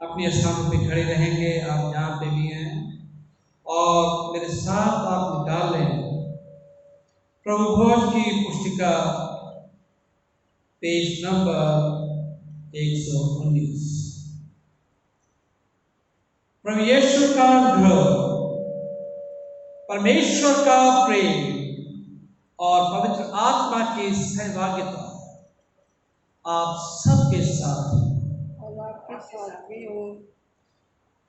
अपने स्थानों पे खड़े रहेंगे, आप जहाँ पे भी हैं, और मेरे साथ आप निकाल लें प्रभु भोज की पुस्तिका पेज नंबर 119। प्रभु यीशु का अनुग्रह, परमेश्वर का प्रेम और पवित्र आत्मा की सहभागिता आप सबके साथ और आपके साथ भी हो।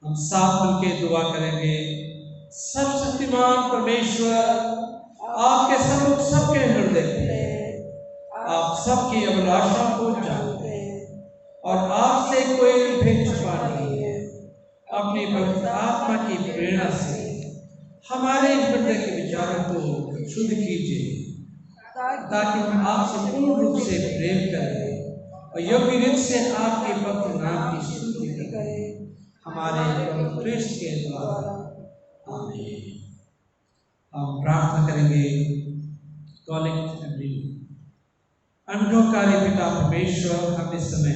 हम साथ मिलकर दुआ करेंगे। सर्वशक्तिमान परमेश्वर, आपके सम्मुख सबके हृदय में आप सबकी अभिलाषा को जानते हैं और आपसे कोई भेद छुपा नहीं है। अपनी पवित्र आत्मा की प्रेरणा से हमारे हृदय के विचारों को शुद्ध कीजिए, ताकि हम आपसे पूर्ण रूप से प्रेम करें और योग्य रीति से आपके पवित्र नाम की स्तुति करें, हमारे प्रभु क्रिस्त के द्वारा। आमीन। हम प्रार्थना करेंगे। कॉलिंग अनुग्रहकारी पिता परमेश्वर, हम इस समय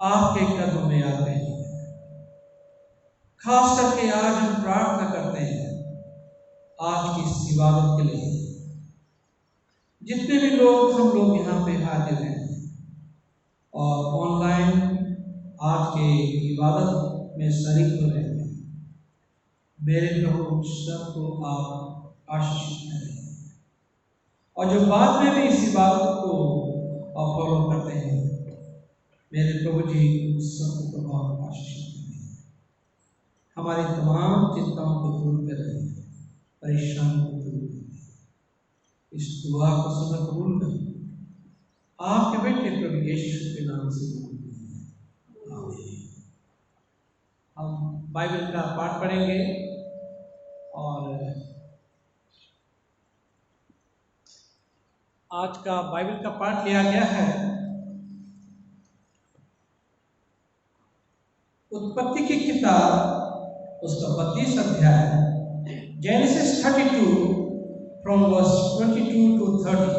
आपके कदमों में आते हैं। खास करके आज हम प्रार्थना करते हैं आज की इस इबादत के लिए। जितने भी लोग हम लोग यहाँ पे हाजिर हैं और ऑनलाइन आज के इबादत में शरीक हो रहे हैं, मेरे प्रभु सबको आप आशीष करें, और जो बाद में भी इस इबादत को फॉलो करते हैं, मेरे प्रभु जी सबको प्रभाव आशीष करें। हमारी तमाम चिंताओं को दूर करें, परेशान को दूर करें। इस दुआ को सुनकर कबूल करें, आपके बेटे प्रभु यीशु के नाम से मांगते हैं। आमीन। हम बाइबल का पाठ पढ़ेंगे और आज का बाइबल का पाठ लिया गया है उत्पत्ति की किताब, उसका 32 अध्याय, जेनेसिस 32 फ्रॉम वर्स 22 to 30।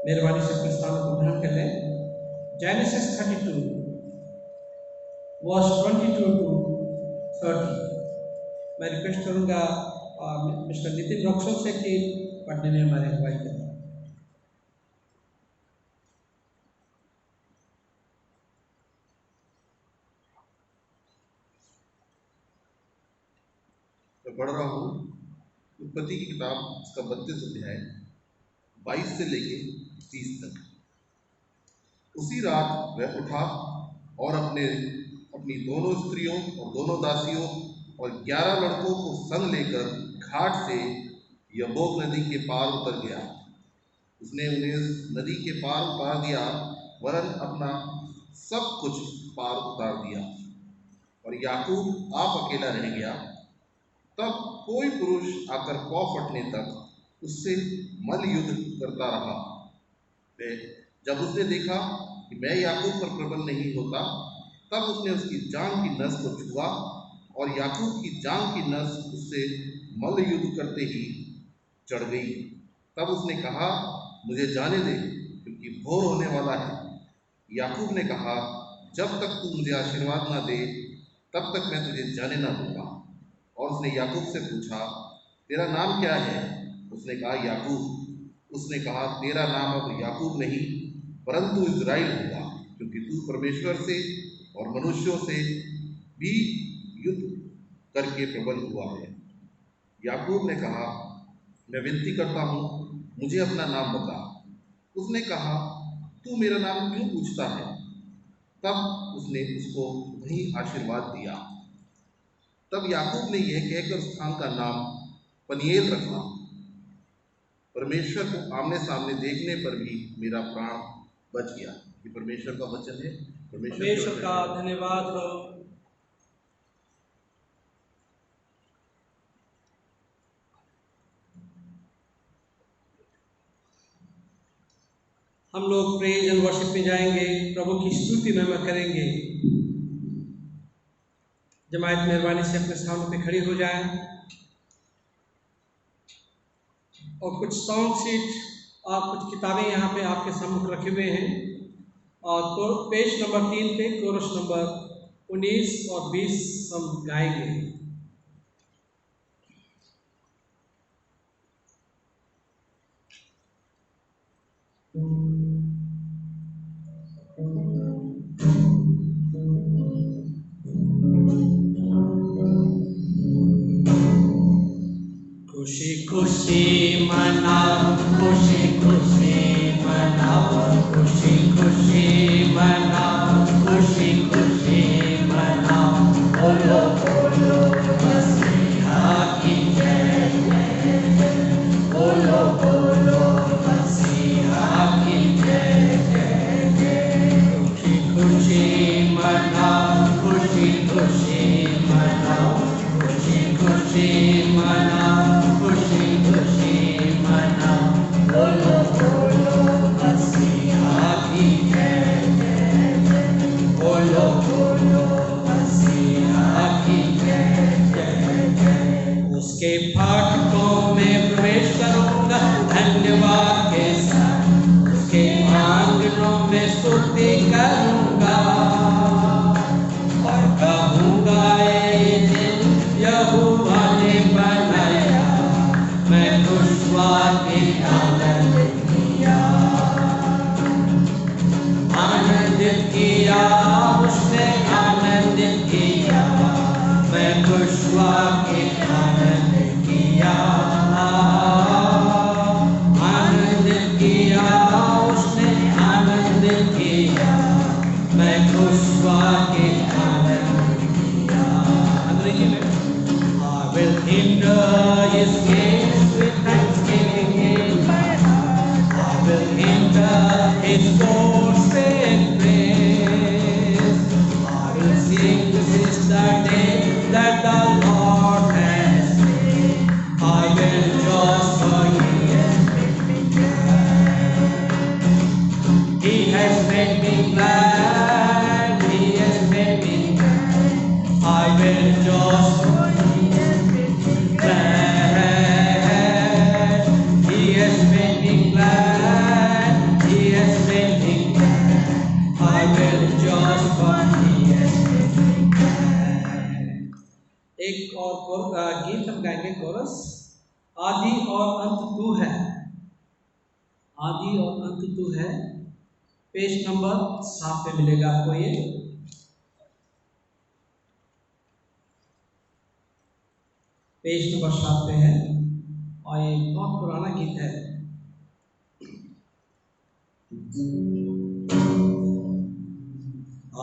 मेहरबानी से अपने स्थान को ग्रहण कर लें। Genesis 32 verse 22 to 30। मैं रिक्वेस्ट करूंगा मिस्टर नितिन रॉक्सो से कि पढ़ने में हमारे अगुवाई करें। मैं पढ़ रहा हूँ उत्पत्ति की किताब, उसका 32 अध्याय 22 से लेके 30 तक। उसी रात वह उठा और अपनी दोनों स्त्रियों और दोनों दासियों और 11 लड़कों को संग लेकर घाट से यब्बोक नदी के पार उतर गया। उसने उन्हें नदी के पार उतार दिया, वरन अपना सब कुछ पार उतार दिया, और याकूब आप अकेला रह गया। तब कोई पुरुष आकर पौ फटने तक उससे मल युद्ध करता रहा। जब उसने देखा कि मैं याकूब पर प्रबल नहीं होता, तब उसने उसकी जांघ की नस को छुआ, और याकूब की जांघ की नस उससे मल युद्ध करते ही चढ़ गई। तब उसने कहा, मुझे जाने दे, क्योंकि भोर होने वाला है। याकूब ने कहा, जब तक तू मुझे आशीर्वाद ना दे, तब तक मैं तुझे जाने ना दूंगा। और उसने याकूब से पूछा, तेरा नाम क्या है? उसने कहा, याकूब। उसने कहा, तेरा नाम अब याकूब नहीं, परंतु इज़राइल होगा, क्योंकि तू परमेश्वर से और मनुष्यों से भी युद्ध करके प्रबल हुआ है। याकूब ने कहा, मैं विनती करता हूँ, मुझे अपना नाम बता। उसने कहा, तू मेरा नाम क्यों पूछता है? तब उसने उसको वहीं आशीर्वाद दिया। तब याकूब ने यह कहकर स्थान का नाम पनीएल रखा, परमेश्वर को आमने सामने देखने पर भी मेरा प्राण बच गया। ये परमेश्वर का वचन है। परमेश्वर का धन्यवाद हो। हम लोग प्रेज एंड वर्शिप में जाएंगे, प्रभु की स्तुति महिमा करेंगे। जमायत मेहरबानी से अपने स्थानों पे खड़ी हो जाए, और कुछ सॉन्ग शीट और कुछ किताबें यहाँ पे आपके सम्मुख रखे हुए हैं। और पेज नंबर 3 पे कोरस नंबर 19 और 20 हम गाएंगे। खुशी खुशी मनाओ, खुशी खुशी मनाओ, खुशी खुशी मनाओ, खुशी खुशी मनाओ, बोलो बोलो मसीहा की जय जय, बोलो बोलो मसीहा की जय जय जय। खुशी खुशी मनाओ, खुशी खुशी मनाओ, खुशी खुशी मनाओ, खुशी खुशी मनाओ, बोलो बोलो मसीहा की जय जय जय, बोलो बोलो मसीहा की जय जय जय। उसके फाटकों में प्रवेश करूंगा धन्यवाद के साथ, उसके आंगनों में स्तुति करूंगा और कहूंगा ये दिन यहोवा ने बनाया, मैं खुशवादी आनंद किया, आनंदित किया, उसने आनंदित किया, मैं खुशवादी आनंद किया, आनंदित किया, उसने आनंदित किया, मैं खुशवादी आनंद किया। अंग्रेजी में I will enter his gates with thanksgiving in my heart. I will enter his courts with praise. I will sing, this is the day that the Lord has made. I will rejoice, for he has made me glad. He has made me glad. He has made me glad. I will rejoice, for he has made me glad. He has made me glad. He has made me glad. I will rejoice, for he has made me glad. एक और गीत हम गाएंगे coarse. आदि और अंत तू है, आदि और अंत तू है, पेज नंबर 7 पे मिलेगा आपको ये। पेज नंबर 7 पे है और ये बहुत पुराना गीत है।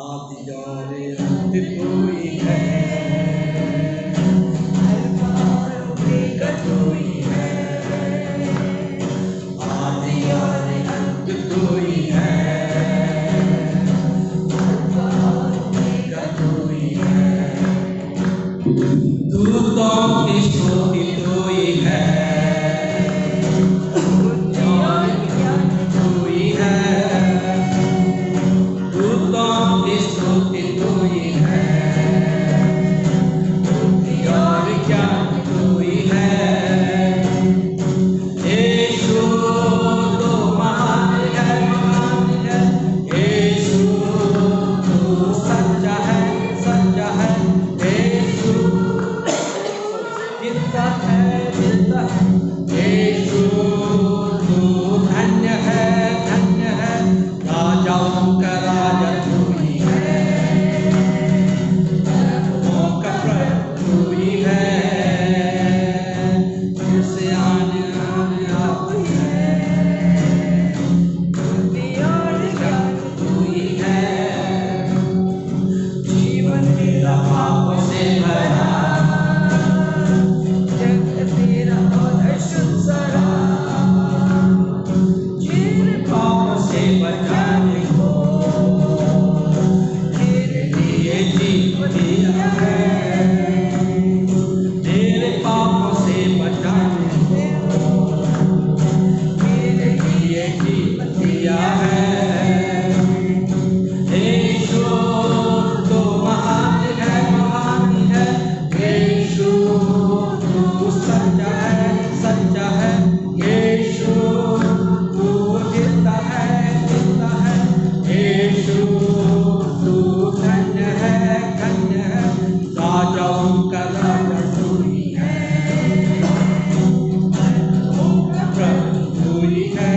आदि और अंत तू ही है, अल्फा और ओमेगा तू ही है, आदि और अंत तू ही है, अल्फा और ओमेगा तू ही है। दूतों की स्तुति तू ही है, तू ही है, दूतों की स्तुति तू ही है, यीशु तू धन्य है राजाओं का राजा तू ही है, प्रभु तू ही है,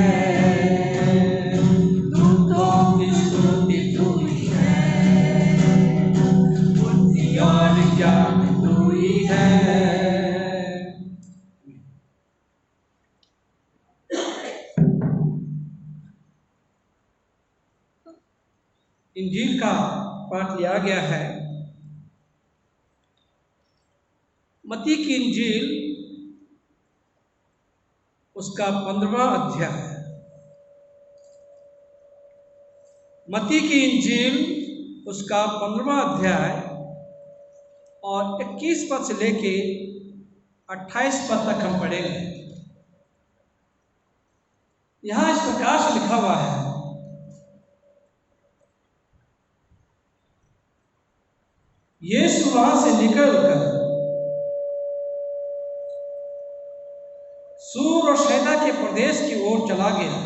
दूतों की स्तुति तू ही है, बुद्धि और ज्ञान तू ही है। इंजील का पाठ लिया गया है मत्ती की इंजील उसका 15वां अध्याय। मत्ती की इंजील उसका 15वां अध्याय और 21 पद से लेके 28 पद तक हम पढ़ेंगे। यहां इस प्रकार से लिखा हुआ है, यीशु वहां से निकलकर सूर और सैदा के प्रदेश की ओर चला गया।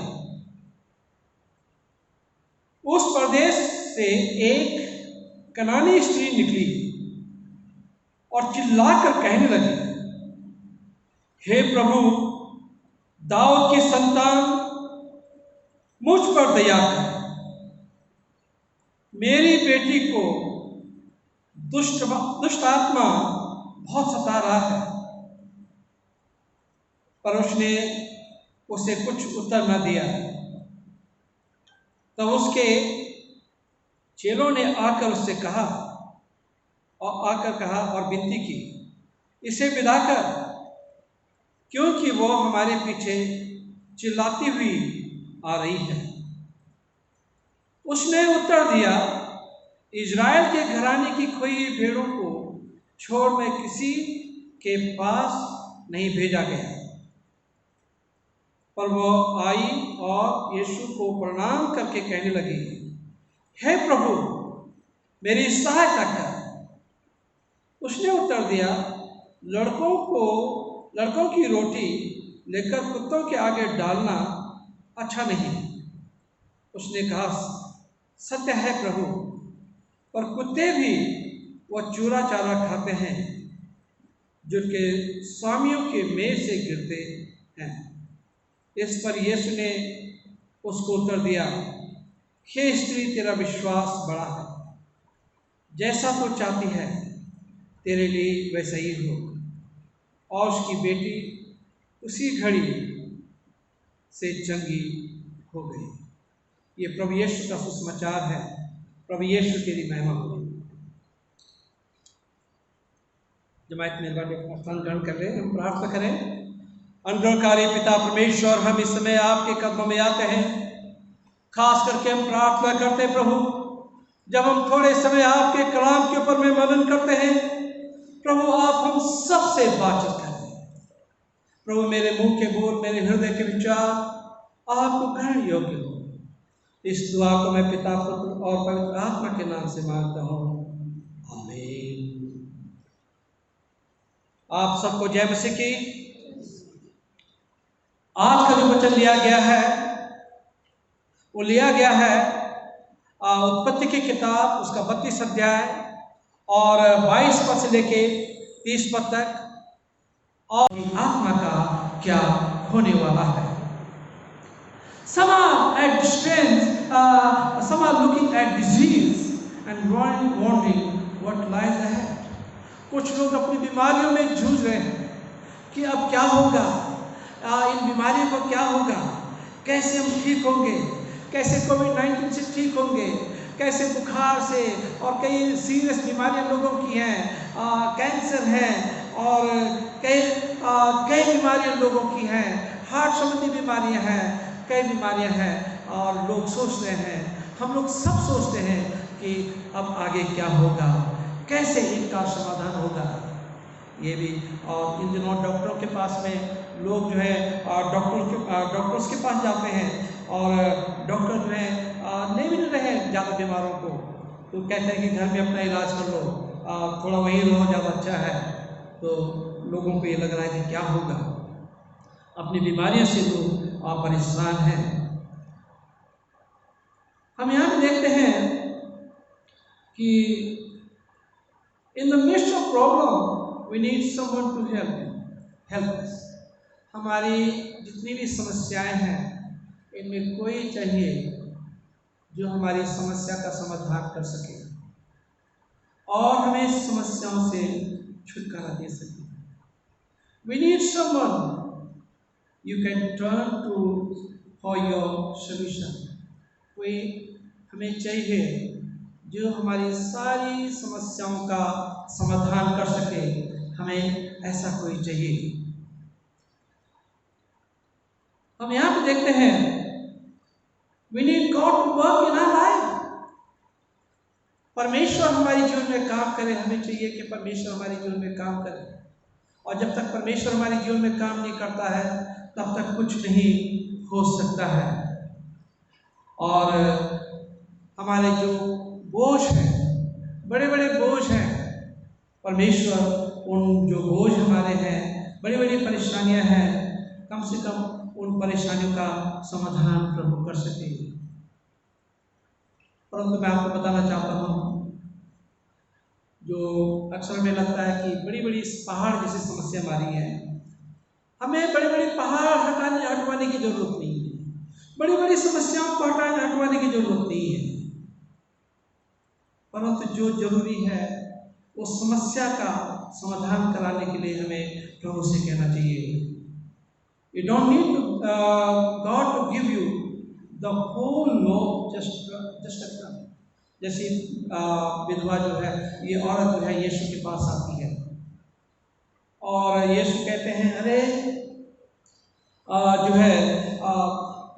उस प्रदेश से एक कनानी स्त्री निकली और चिल्लाकर कहने लगी, हे प्रभु, दाऊद की संतान, मुझ पर दया कर, मेरी बेटी को दुष्ट आत्मा बहुत सता रहा है। पर उसने उसे कुछ उत्तर न दिया। तब उसके चेलों ने आकर उससे कहा और विनती की, इसे विदा कर, क्योंकि वो हमारे पीछे चिल्लाती हुई आ रही है। उसने उत्तर दिया, इज़राइल के घराने की खोई हुई भेड़ों को छोड़ मैं किसी के पास नहीं भेजा गया। पर वो आई और यीशु को प्रणाम करके कहने लगी, हे प्रभु, मेरी सहायता कर। उसने उत्तर दिया, लड़कों की रोटी लेकर कुत्तों के आगे डालना अच्छा नहीं। उसने कहा, सत्य है प्रभु, पर कुत्ते भी वह चूरा चारा खाते हैं जो के स्वामियों के मेज से गिरते हैं। इस पर यीशु ने उसको उत्तर दिया, हे स्त्री, तेरा विश्वास बड़ा है, जैसा तो चाहती है तेरे लिए वैसा ही हो। और उसकी बेटी उसी घड़ी से चंगी हो गई। ये प्रभु यीशु का सुसमाचार है। प्रभु यीशु तेरी महिमा हो। जमात मेहरबानी अपना स्थान ग्रहण कर लें, हम प्रार्थना करें। अनुग्रहकारी पिता परमेश्वर, हम इस समय आपके कदमों में आते हैं। खास करके हम प्रार्थना करते हैं प्रभु, जब हम थोड़े समय आपके कलाम के ऊपर में मनन करते हैं, प्रभु आप हम सबसे बातचीत करें। प्रभु मेरे मुंह के बोल, मेरे हृदय के विचार आपको ग्रहण योग्य हो। इस दुआ को मैं पिता, पुत्र और पवित्र आत्मा के नाम से मांगता हूँ, आमीन। आप सबको जय मसीह की। आज का जो वचन लिया गया है वो लिया गया है उत्पत्ति की किताब उसका 32 अध्याय और 22 पद से लेके 30 पद तक, और आत्मा का क्या होने वाला है। Some are at strength, some are looking at disease and wondering what lies ahead. कुछ लोग अपनी बीमारियों में जूझ रहे हैं कि अब क्या होगा, इन बीमारियों को क्या होगा, कैसे हम ठीक होंगे, कैसे कोविड-19 से ठीक होंगे, कैसे बुखार से, और कई सीरियस बीमारियां लोगों की हैं, कैंसर है और कई बीमारियां लोगों की हैं, हार्ट संबंधी बीमारियां हैं, कई बीमारियां हैं। और लोग सोच रहे हैं, हम लोग सब सोचते हैं कि अब आगे क्या होगा, कैसे इनका समाधान होगा। ये भी, और इन दिनों डॉक्टरों के पास में लोग जो है डॉक्टर्स के पास जाते हैं, और डॉक्टर जो है ले भी नहीं रहे ज़्यादा बीमारों को, तो कहते हैं कि घर में अपना इलाज कर लो, थोड़ा वहीं रहो, ज़्यादा अच्छा है। तो लोगों को ये लग रहा है कि क्या होगा, अपनी बीमारियों से लोग परेशान हैं। हम यहाँ देखते हैं कि in the midst of problem we need someone to help us. हमारी जितनी भी समस्याएं हैं इनमें कोई चाहिए जो हमारी समस्या का समाधान कर सके और हमें समस्याओं से छुटकारा दे सके। We need someone you can turn to for your solution. कोई हमें चाहिए जो हमारी सारी समस्याओं का समाधान कर सके। हमें ऐसा कोई चाहिए। हम यहाँ पे देखते हैं We need God to work in our life. परमेश्वर हमारे जीवन में काम करे। हमें चाहिए कि परमेश्वर हमारे जीवन में काम करे, और जब तक परमेश्वर हमारे जीवन में काम नहीं करता है तब तक कुछ नहीं हो सकता है। और हमारे जो बोझ हैं, बड़े बड़े बोझ हैं, परमेश्वर उन जो बोझ हमारे हैं, बड़ी बड़ी परेशानियां हैं, कम से कम उन परेशानियों का समाधान प्रभु कर सके। परंतु मैं आपको बताना चाहता हूँ, जो अक्सर हमें लगता है कि बड़ी बड़ी पहाड़ जैसी समस्या हमारी है, हमें बड़े बड़े पहाड़ हटवाने की जरूरत नहीं है, बड़ी बड़ी समस्याओं को हटवाने की जरूरत नहीं है। परंतु जो जरूरी है वो समस्या का समाधान कराने के लिए हमें प्रभु से कहना चाहिए। You don't need God to give you the whole law just a time. जैसे विधवा जो है, ये औरत जो है यीशु के पास आती है और यीशु कहते हैं, अरे जो है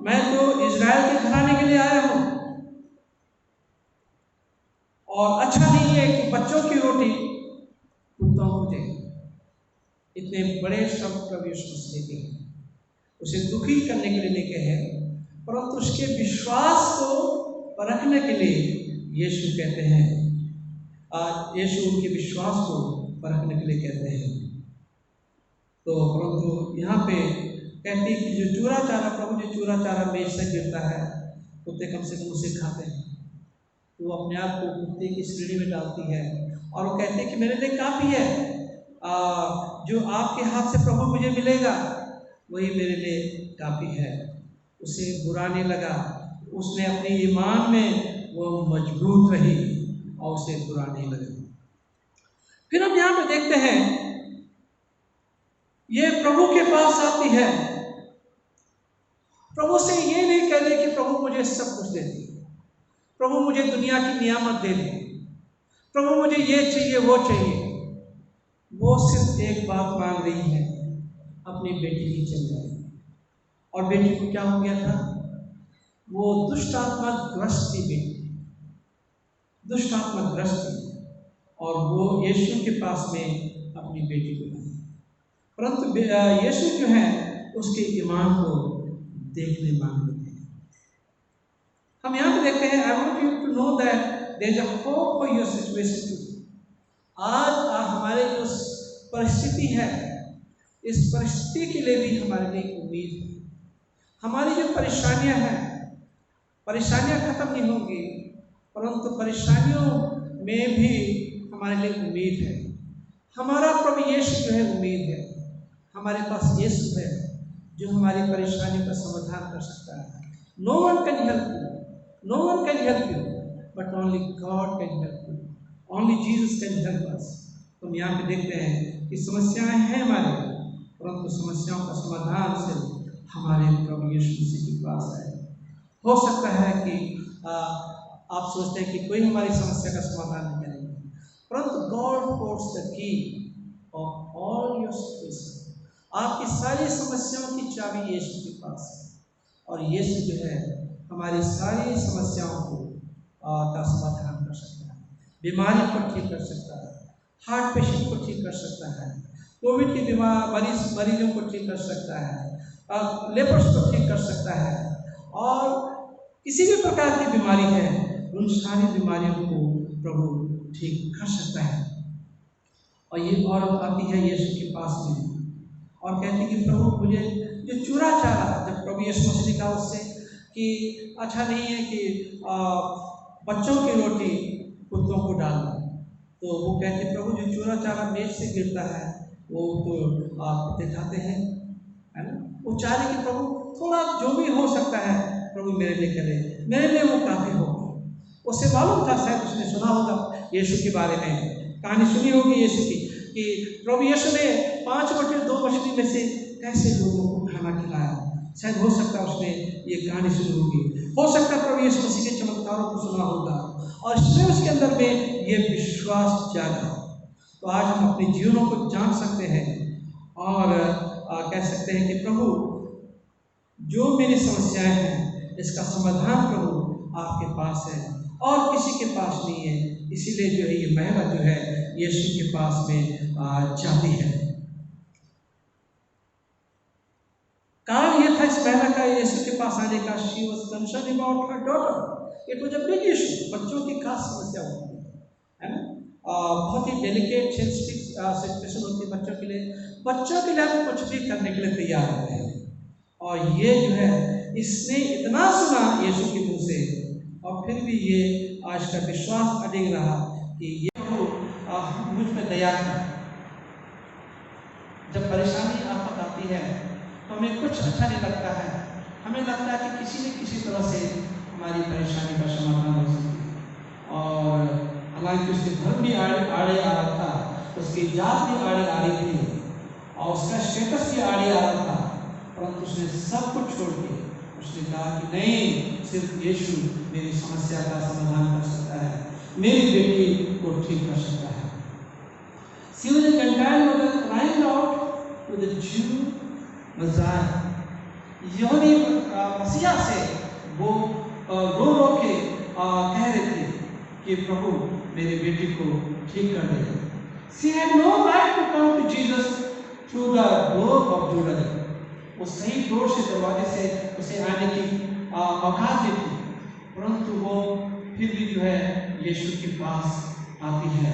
मैं तो इज़राइल के घराने के लिए आया हूँ और अच्छा नहीं है कि बच्चों की रोटी कुत्तों को दे। इतने बड़े शब्द प्रभु यीशु मसीह ने कहे, उसे दुखी करने के लिए नहीं कहे, परंतु उसके विश्वास को परखने के लिए यीशु कहते हैं, यीशु उनके विश्वास को परखने के लिए कहते हैं। तो परंतु यहाँ पे कहते हैं कि जो चूरा चारा, प्रभु जो चूरा चारा मेज से गिरता है कुत्ते कम से कम उसे खाते हैं, तो वो अपने आप को कुत्ते की श्रेणी में डालती है और वो कहते हैं कि मेरे लिए काफ़ी है, जो आपके हाथ से प्रभु मुझे मिलेगा वही मेरे लिए काफ़ी है। उसे बुरा नहीं लगा, उसने अपने ईमान में वो मजबूत रही और उसे बुरा नहीं लगा। फिर हम यहाँ पे देखते हैं ये प्रभु के पास आती है, प्रभु से ये नहीं कह रहे कि प्रभु मुझे सब कुछ दे दे, प्रभु मुझे दुनिया की नियामत दे दे, प्रभु मुझे ये चाहिए वो चाहिए। वो सिर्फ एक बात मांग रही है, अपनी बेटी की चल जाए। और बेटी को क्या हो गया था? वो दुष्ट आत्मा ग्रस्त थी, बेटी दुष्ट आत्मा ग्रस्त थी और वो यीशु के पास में अपनी बेटी को लाई। परंतु यीशु जो है उसके ईमान को देखने मांग लेते हैं। हम यहाँ पे देखते हैं, I want you to know that there is a hope for your situation too. आज हमारे जो परिस्थिति है, इस परिस्थिति के लिए भी हमारे लिए उम्मीद है। हमारी जो परेशानियां हैं, परेशानियां खत्म नहीं होंगी, परंतु परेशानियों में भी हमारे लिए उम्मीद है। हमारा प्रभु यीशु जो है उम्मीद है। हमारे पास यीशु है जो हमारी परेशानी का समाधान कर सकता है। No one can help you, no one can help you, but only God can help you, only Jesus can help us. हम यहाँ पे देखते हैं कि समस्याएं हैं हमारे, परंतु समस्याओं का समाधान सिर्फ हमारे प्रभु यीशु मसीह के पास है। हो सकता है कि आप सोचते हैं कि कोई हमारी समस्या का समाधान नहीं करेगा, परंतु God holds the key of all your situation. आपकी सारी समस्याओं की चाबी यीशु के पास है और यीशु जो है हमारी सारी समस्याओं को का समाधान कर सकता है। बीमारी को ठीक कर सकता है, हार्ट पेशेंट को ठीक कर सकता है, कोविड की मरीजों को ठीक कर सकता है, लेपर्स को ठीक कर सकता है, और किसी भी प्रकार की बीमारी है उन सारी बीमारियों को प्रभु ठीक कर सकता है। और ये औरत आती है यीशु के पास में और कहती है कि प्रभु मुझे जो चूरा चारा, जब प्रभु यीशु मसीह ने कहा उससे कि अच्छा नहीं है कि बच्चों की रोटी कुत्तों को डालना। तो वो कहते प्रभु जो चूरा चारा मेज से गिरता है वो तो आप दिखाते हैं, है ना। वो चाह रहे कि प्रभु थोड़ा जो भी हो सकता है प्रभु मेरे लिए करे, मेरे लिए वो काफ़ी होगा। उसे मालूम था, शायद उसने सुना होगा यीशु के बारे में, कहानी सुनी होगी यीशु की कि प्रभु यीशु ने 5 रोटी 2 मछली में से कैसे लोगों को खाना खिलाया। शायद हो सकता है उसने ये कहानी सुनी होगी, हो सकता है प्रभु यीशु मसीह के चमत्कारों को सुना होगा और इसलिए उसके अंदर में ये विश्वास जागा। तो आज हम अपने जीवनों को जान सकते हैं और कह सकते हैं कि प्रभु जो मेरी समस्याएं हैं इसका समाधान प्रभु आपके पास है और किसी के पास नहीं है। इसीलिए जो है ये महिला जो है यीशु के पास में जाती है। कारण ये था इस महिला का यीशु के पास आने का, she was concern about her daughter. It was a big issue. बच्चों की खास समस्या होती है ना, बहुत ही डेलिकेट सेंसिटिव सिचुएशन होती है बच्चों के लिए। बच्चों के लिए आप कुछ भी करने के लिए तैयार होते हैं और ये जो है इसने इतना सुना यीशु के मुंह से और फिर भी ये आज का विश्वास अडिग रहा कि ये मुझ में दया कर। जब परेशानी आपको आती है तो हमें कुछ अच्छा नहीं लगता है, हमें लगता है कि किसी न किसी तरह से हमारी परेशानी का समाधान हो सके। और हालांकि उसके घर भी आड़े आ रहा था, उसकी जात भी आड़े आ रही थी और उसका स्टेटस भी आड़े आ रहा था, परंतु उसने सब कुछ छोड़ के उसने कहा कि नहीं, सिर्फ यीशु मेरी समस्या का समाधान कर सकता है, मेरी बेटी को ठीक कर सकता है। She was a Gentile mother crying out to the Jew Messiah. यहूदी मसीहा से वो रो रो के कह रहे थे कि प्रभु मेरी बेटी को ठीक कर दे। She had no right to come to Jesus through the door of Judah. वो सही डोर से, दरवाजे से उसे आने की औकात थी, परंतु वो फिर भी जो है यीशु के पास आती है।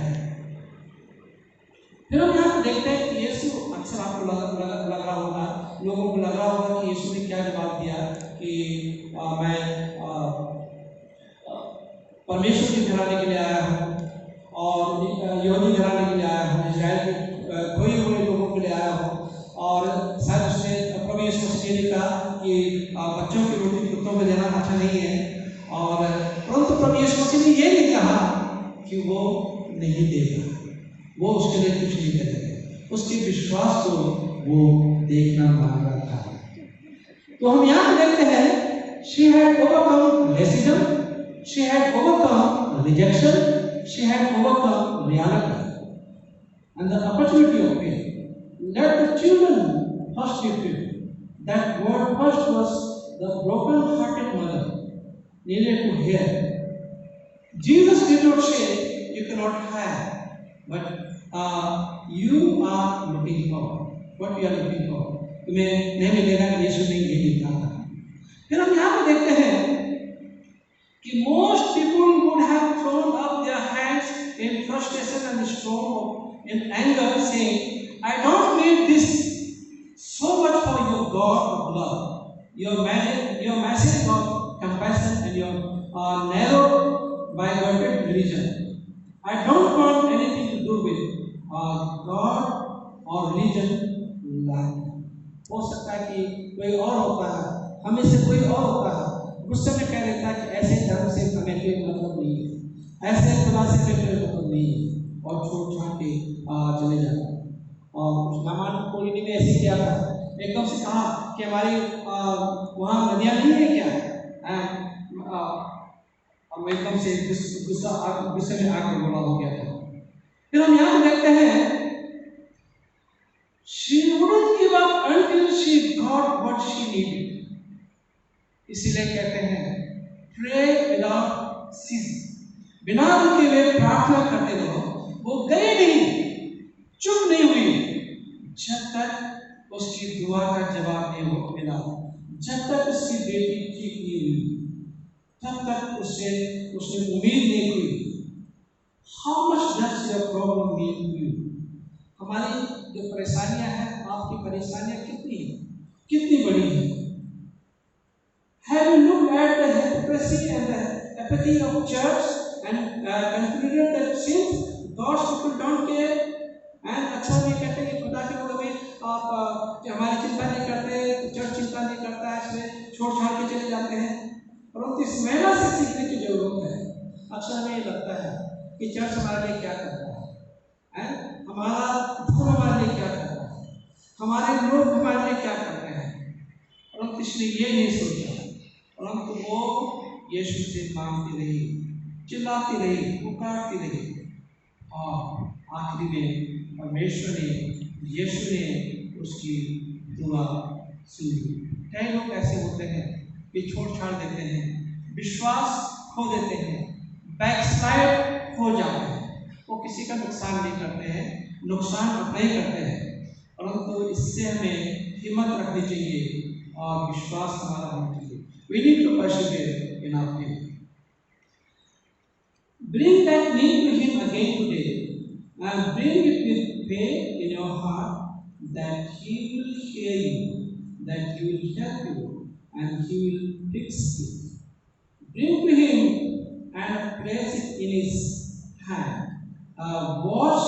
फिर हम यहाँ देखते हैं कि यीशु, अक्सर आपको लग रहा होगा, लोगों को लग रहा होगा कि यीशु ने क्या जवाब दिया कि मैं परमेश्वर के घराने के लिए आया हूँ और यहूदी घराने के लिए आया हूँ, इजराइल के खोए हुए लोगों के लिए आया हूँ। और शायद उसने प्रभु यीशु मसीह ने कहा कि बच्चों की रोटी कुत्तों को देना अच्छा नहीं है, और परंतु प्रभु यीशु मसीह ने ये नहीं कहा कि वो नहीं देगा, वो उसके लिए कुछ नहीं करेगा। उसके विश्वास को वो देखना मांग रहा था। तो हम यहाँ देखते हैं she had overcome racism, she had overcome rejection, she had overcome reality and the opportunity of faith. Let the children first be filled. That word first was the broken-hearted mother needed to hear. Jesus did not say you cannot have, but you are looking for. What we are looking for? तुम्हें नहीं मिलेगा, यीशु ने ये लिखा था। फिर हम यहाँ पे देखते हैं कि most people would have thrown up their hands in frustration and storm in anger, saying, I don't need this so much for your God of love, your message of compassion and your narrow bigoted religion. I don't want anything to do with God or religion like. हो सकता है कि कोई और होता है, हमें से कोई और होता है, गुस्से में कह देता है कि ऐसे धर्म से हमें कोई मतलब नहीं है, ऐसे खुदा से कोई मतलब नहीं है, और छोड़ छाड़ के चले जाता है। और उस नामान कॉलोनी में ऐसे किया था, एकदम से कहा कि हमारी वहाँ नदियाँ नहीं है क्या, और एकदम से गुस्से में आग बोला हो गया था। फिर हम यहाँ देखते हैं she wouldn't give up until she got what she needed. इसीलिए कहते हैं pray without ceasing. बिना रुके हुए प्रार्थना करते रहो। वो गई नहीं, चुप नहीं हुई जब तक उसकी दुआ का जवाब नहीं हो मिला, जब तक उसकी बेटी ठीक नहीं हुई, तब तक उसने उम्मीद नहीं हुई। How much does your problem mean to you? हमारी जो परेशानियां हैं, आपकी परेशानियां कितनी बड़ी हैं? Have you looked at the hypocrisy and the apathy of church? Don't care and अच्छा नहीं कहते कि खुदा के लोग अभी आप हमारी चिंता नहीं करते, चर्च चिंता नहीं करता है, इसमें छोड़ छाड़ के चले जाते हैं। परंतु इस महिला से सीखने की जरूरत है। अक्सर हमें ये लगता है कि चर्च हमारे लिए क्या करता है, हमारा धर्म हमारे लिए क्या करता है, हमारे लोग हमारे लिए क्या करते हैं, परंतु इसने ये नहीं सोचा। परंतु वो यीशु से मांगती रही, चिल्लाती रही, पुकारती रही, और आखिरी में परमेश्वर ने, यीशु ने उसकी दुआ सुनी। कई लोग ऐसे होते हैं कि छोड़ छाड़ देते हैं, विश्वास खो देते हैं, बैकस्लाइड हो जाते हैं। वो किसी का नुकसान नहीं करते हैं, नुकसान अपना ही करते हैं। परंतु इससे हमें हिम्मत रखनी चाहिए और विश्वास हमारा होना चाहिए। We need to persevere in our faith. Bring that need to Him again today, and bring it with faith in your heart that He will hear you, that He will help you, and He will fix it. Bring to Him and place it in His hand. Watch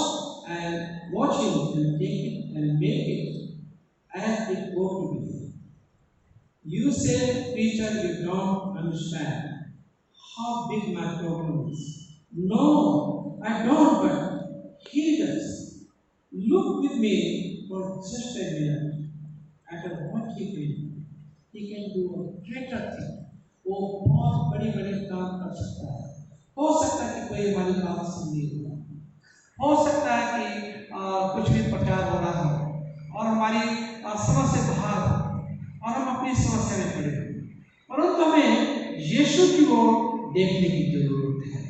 Him and take it and make it as it ought to be. You say, preacher, you don't understand how big my problem is. No, I don't, but He does. Look with me for just a minute at what He can do. He can do a greater thing. वो बहुत बड़े बड़े काम कर सकता है। हो सकता है कि कोई हमारी बात सुन नहीं हुआ, हो सकता है कि कुछ भी प्रचार हो रहा हो और हमारी समझ से बाहर हो और हम अपनी समस्या में पड़े, परंतु हमें यीशु की ओर देखने की जरूरत है।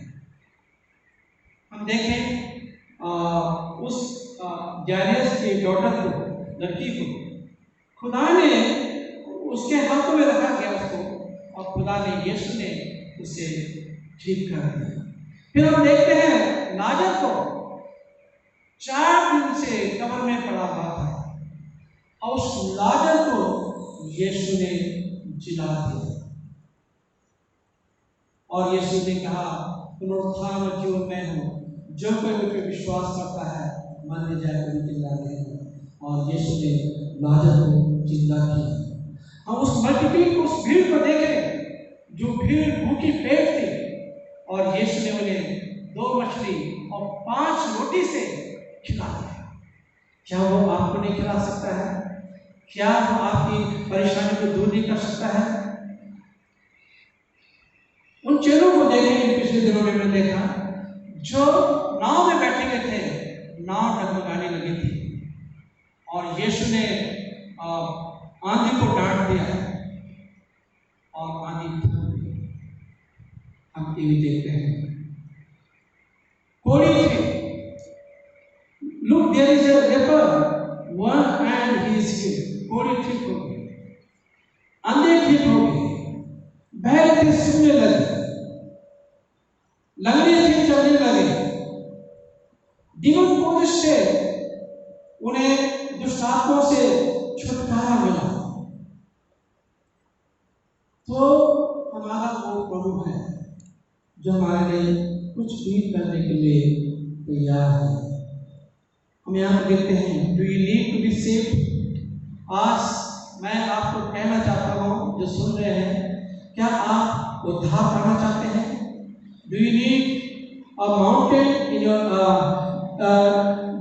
हम देखें उस जायरस की डॉटर को, लड़की को खुदा ने उसके हाथों में रखा गया उसको, और खुदा ने, यीशु ने उसे ठीक कर दिया। फिर हम देखते हैं लाजर को 4 दिन से कब्र में पड़ा हुआ था और उस लाजर को यीशु ने जिला दिया और यीशु ने कहा, पुनरुत्थान और जीवन मैं हूँ, जो कोई मुझ पर विश्वास करता है मन में जाए कभी जिंदा रहेगा। और यीशु ने लाजर को जिंदा किया। हम उस मल्टीट्यूड को, उस भीड़ को देखें जो भीड़ भूखी पेट थी, और यीशु ने उन्हें 2 मछली और 5 रोटी से खिला दिया। क्या वो आपको नहीं खिला सकता है? क्या वो आपकी परेशानी को दूर नहीं कर सकता है? उन चेलों को देखें, पिछले दिनों में मैंने देखा, जो नाव में बैठे हुए थे, नाव डगमगाने लगी थी और यीशु ने आंधी को डांट दिया और आंधी थम गई। हम टीवी देखते हैं, कोड़ी थी, look there is a leper, one hand he is healed, कोड़ी ठीक हो गई, अंधे ठीक हो गए, बहरे थे सुनने लगे, लंगड़े थे चलने लगे, demon possessed से उन्हें दुष्ट आत्माओं से छुटकारा मिला। तो हमारा वो प्रभु है जो हमारे लिए कुछ भी करने के लिए तैयार है। हम यहाँ पर देखते हैं, do you need to be safe? आज मैं आपको कहना चाहता हूँ जो सुन रहे हैं, क्या आप उद्धार पाना चाहते हैं? Do you need a mountain in your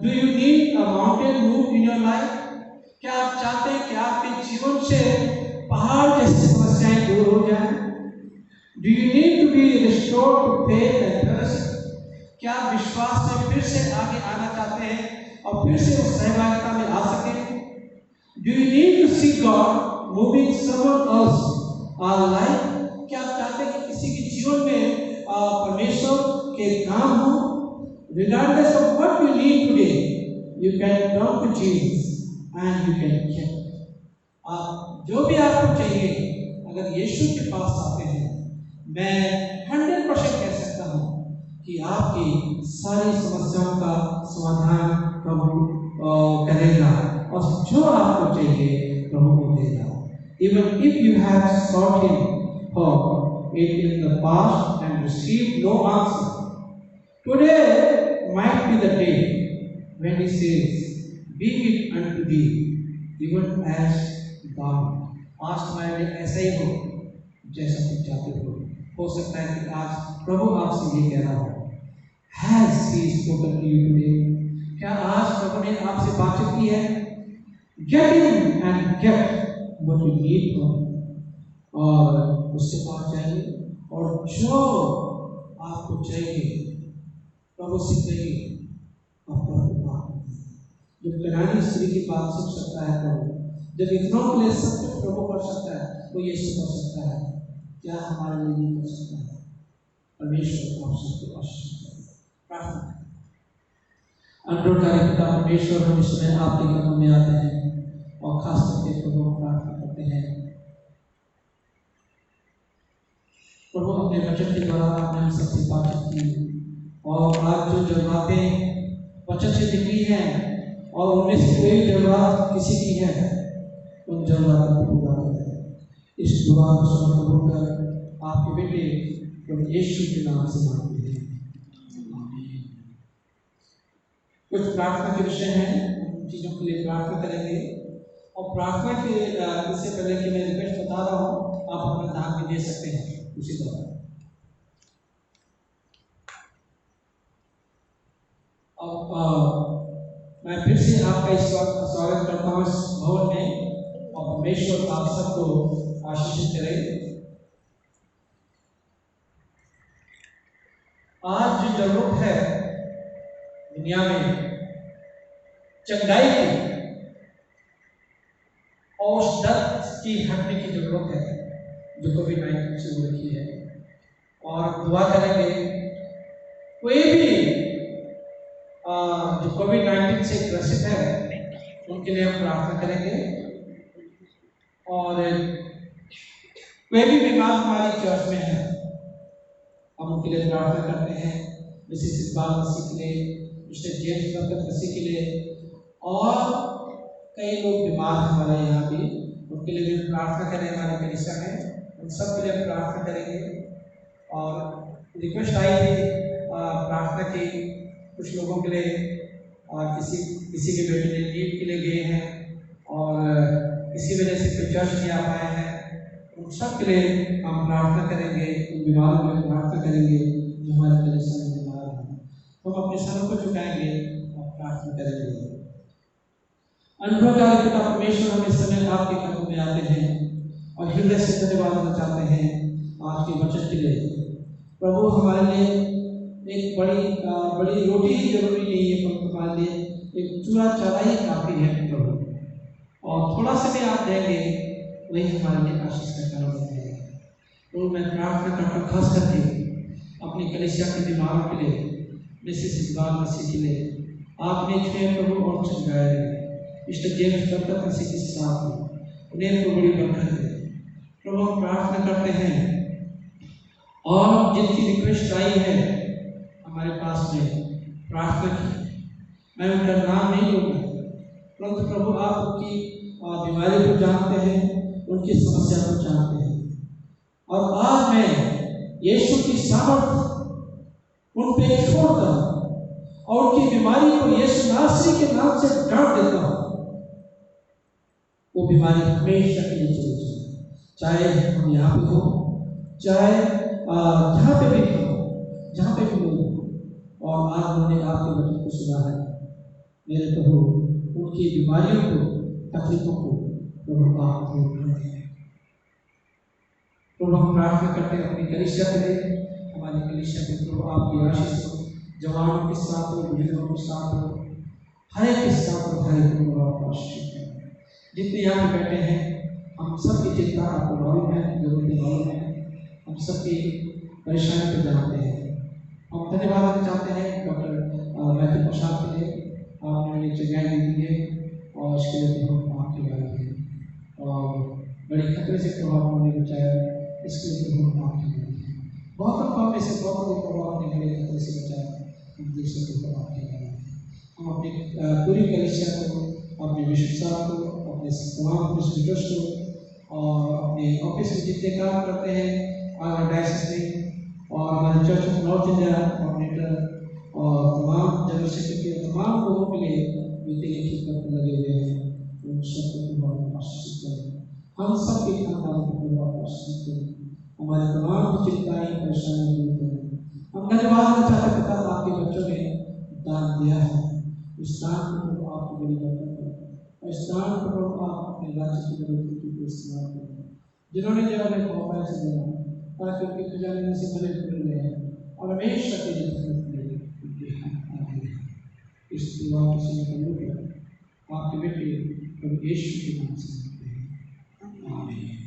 do you need a mountain move in your life? क्या आप चाहते हैं कि आपके जीवन से पहाड़ जैसी समस्याएं दूर हो जाएं? Do you need to be restored to faith and trust? क्या आप विश्वास में फिर से आगे आना चाहते हैं और फिर से उस सहभागिता में आ सकें? Do you need to see God moving someone else our life? क्या आप चाहते हैं कि किसी के जीवन में परमेश्वर के काम हो? Regardless of what you need today, you can come to Jesus and you can get. आप जो भी आपको चाहिए, अगर यीशु के पास आते हैं, मैं 100% कह सकता हूँ कि आपकी सारी समस्याओं का समाधान प्रभु करेगा और जो आपको चाहिए प्रभु को देगा। Even if you have sought Him for it in the past and received no answer, today might be the day when he says, "Be it unto thee, even as thou." आज तुम्हारे लिए ऐसा ही हो जैसा तुम चाहते हो सकता है कि आज प्रभु आपसे ये कह रहा हो, Has he spoken to you today? क्या आज प्रभु ने आपसे बातचीत की है? Get in and get what you need from, और उसके पास जाइए और जो आपको चाहिए प्रभु से कहिए। जो कनानी स्त्री की बात सुन सकता है प्रभु, जब इतनों के लिए सब कुछ प्रभु कर सकता है, वो यीशु कर सकता है, क्या हमारे लिए नहीं कर सकता है? परमेश्वर आप सबको आशीष दे। प्रार्थना अनुग्रहकारी पिता परमेश्वर, हम इस समय आपके कदमों में आते हैं और खास करके प्रभु प्रार्थना करते हैं प्रभु अपने वचन के द्वारा आपने हम सबसे बातचीत की, और आज जो जज्बातें वचन से निकली हैं और उनमें से कोई जज्बात किसी की है, उन जज्बातों को पूरा करें। इस दुआ को सुन होकर आपके बेटे प्रभु यीशु के नाम से मांगते हैं, आमीन। कुछ प्रार्थना के विषय हैं, उन चीज़ों के लिए प्रार्थना करेंगे। और प्रार्थना के इससे पहले कि मैं रिक्वेस्ट बता रहा हूँ, आप अपना दान भी दे सकते हैं उसी तरह। अब मैं फिर से आपका इस वक्त स्वागत करता हूँ इस भवन में, और परमेश्वर आप सबको आशीषित करे। आज जो जरूरत है दुनिया में चंगाई की और उस दर्द की हटने की जरूरत है जो कोविड-19 से हो रखी है, और दुआ करेंगे कोई भी जो कोविड-19 से ग्रसित है उनके लिए हम प्रार्थना करेंगे। और कोई भी बीमार हमारी चर्च में है, हम उनके लिए प्रार्थना करते हैं। मिसेस इकबाल मसीह के लिए, मिस्टर जेम्स बरकत मसीह के लिए, और कई लोग बीमार हमारे यहाँ भी, उनके लिए भी प्रार्थना करें। हमारे कलीसिया में उन सब के लिए प्रार्थना करेंगे। और रिक्वेस्ट आई थी प्रार्थना की कुछ लोगों के लिए, किसी के बेटे ने लीव के लिए गए हैं और इसी वजह से कोई चर्च नहीं आ पाए हैं, उन सब के लिए हम प्रार्थना करेंगे। उन बीमारों के लिए प्रार्थना करेंगे जो हमारे कलीसिया में बीमार हैं। हम अपने सरों को झुकाएंगे और प्रार्थना करेंगे। अनुग्रहकारी पिता परमेश्वर, हम इस समय आपके कदमों में आते हैं और हृदय से धन्यवाद देना चाहते हैं आपके वचन के लिए। प्रभु, हमारे लिए एक बड़ी रोटी ही जरूरी नहीं है, परंतु हमारे लिए एक चूड़ा चारा ही काफी है प्रभु, और थोड़ा सा भी आप देंगे वही हमारे लिए आशीष का कारण है। तो मैं प्रार्थना करता हूँ खास करके अपनी कलीसिया के बीमारों के लिए, मिसेस इकबाल मसीह के लिए आपने छुए प्रभु और चंगाए, मिस्टर जेम्स बरकत मसीह के साथ उन्हें तो बड़ी बरकत है प्रभु। हम प्रार्थना करते हैं और जिनकी रिक्वेस्ट आई है हमारे पास में प्रार्थना की, मैं उनका नाम नहीं लूँगा, परंतु प्रभु आप उनकी बीमारी को जानते हैं, उनकी समस्या को जानते हैं, और आज मैं यीशु की सामर्थ उन पे छोड़कर और उनकी बीमारी को यीशु नासरी के नाम से डांट देता हूँ। वो बीमारी हमेशा के लिए चली जाए, चाहे हम यहाँ पे हो, चाहे जहाँ पे भी हो, जहाँ पे भी लोग, और आज उन्होंने आपके वचन को सुना है। मेरे प्रभु, उनकी बीमारियों को, तकलीफों को प्रभु आप दूर करें। प्रभु, हम प्रार्थना करते हैं अपनी कलीसिया के लिए, हमारी कलीसिया के प्रभु आपकी आशीष हो, जवानों के साथ हो, बुजुर्गों के साथ हो, हर एक के साथ हो, हर एक को आप आशीष करें। जितने यहाँ पे बैठे हैं, हम सबकी चिंता आपको मालूम है, जरूरतें मालूम है, हम सबकी परेशानी को जानते हैं। हम धन्यवाद देना चाहते हैं डॉक्टर मैथ्यू प्रसाद के लिए, आपने चंगाई दी है और इसके लिए हम आपके बारे हैं, और बड़े खतरे से प्रभाव होने बचाया, इसके लिए हम आपके बारे हैं। बहुत कम में से बहुत लोग प्रभाव ने बड़े खतरे से बचाया, हम देशों के प्रभाव के बारे में हम अपनी पूरी कलीसिया को, अपने विश्वसार को, अपने तमाम डिस्ट्रीब्यूटर्स को, और अपने ऑफिस में जितने काम करते हैं डायसिस में, और हमारे church of north India coordinator और तमाम जनरल परिषद के तमाम लोगों के लिए जो तेरी खिदमत में लगे हुए हैं, उन सबको तू बहुत आशीष करें। हम सब के खानदान को तू बहुत आशीष करें। हमारे तमाम चिंताएं परेशानियां दूर करें। हम धन्यवाद चाहते पिता, आपके बच्चों ने दान दिया है, इस दान को प्रभु आपकी बड़ी बरकत करें। और इस दान को प्रभु आप अपने राज्य की बड़ोतरी के लिए इस्तेमाल करें। जिन्होंने दिया उन्हें मौका से देना, ताकि उनके खजाने में से भरे खुल गए और हमेशा तेरी खिदमत में उनके हाथ आगे रहे। इस दुआ को सुनने का लोग आपके बेटे प्रभु यीशु के नाम से मांगते हैं, आमीन।